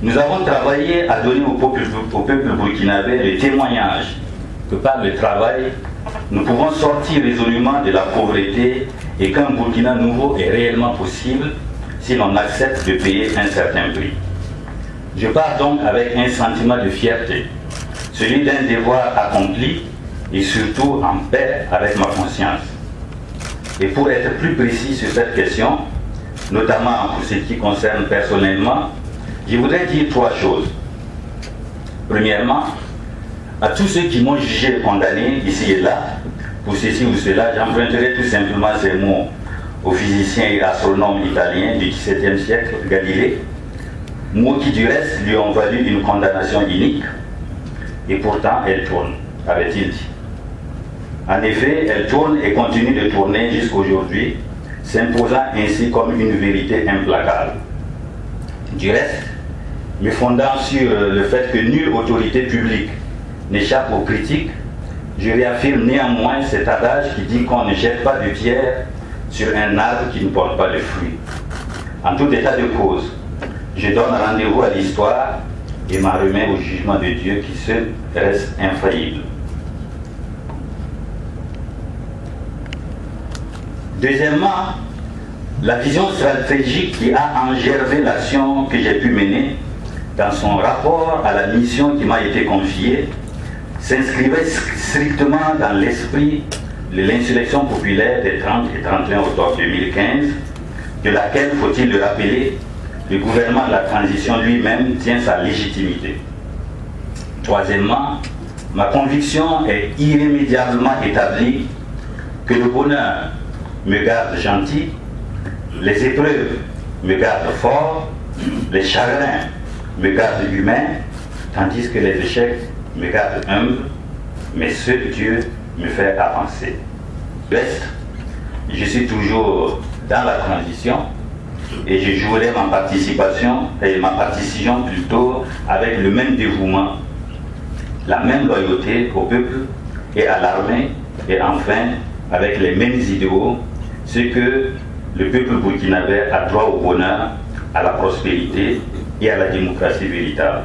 Nous avons travaillé à donner au peuple burkinabé le témoignage que par le travail, nous pouvons sortir résolument de la pauvreté et qu'un Burkina nouveau est réellement possible si l'on accepte de payer un certain prix. Je pars donc avec un sentiment de fierté, celui d'un devoir accompli et surtout en paix avec ma conscience. Et pour être plus précis sur cette question, notamment pour ce qui concerne personnellement, je voudrais dire 3 choses. Premièrement, à tous ceux qui m'ont jugé condamné ici et là, pour ceci ou cela, j'emprunterai tout simplement ces mots au physicien et astronome italien du XVIIe siècle, Galilée, mots qui du reste lui ont valu une condamnation inique, et pourtant elle tourne, avait-il dit. En effet, elle tourne et continue de tourner jusqu'aujourd'hui, s'imposant ainsi comme une vérité implacable. Du reste, me fondant sur le fait que nulle autorité publique n'échappe aux critiques, je réaffirme néanmoins cet adage qui dit qu'on ne jette pas de pierre sur un arbre qui ne porte pas de fruits. En tout état de cause, je donne rendez-vous à l'histoire et m'en remets au jugement de Dieu qui seul reste infaillible. Deuxièmement, la vision stratégique qui a engervé l'action que j'ai pu mener dans son rapport à la mission qui m'a été confiée s'inscrivait strictement dans l'esprit de l'insurrection populaire des 30 et 31 octobre 2015, de laquelle, faut-il le rappeler, le gouvernement de la transition lui-même tient sa légitimité. Troisièmement, ma conviction est irrémédiablement établie que le bonheur me garde gentil, les épreuves me gardent fort, les chagrins me gardent humain, tandis que les échecs me gardent humble, mais seul Dieu me fait avancer. Reste, je suis toujours dans la transition et je jouerai ma participation plutôt avec le même dévouement, la même loyauté au peuple et à l'armée, et enfin avec les mêmes idéaux, ce que le peuple burkinabé a droit au bonheur, à la prospérité et à la démocratie véritable.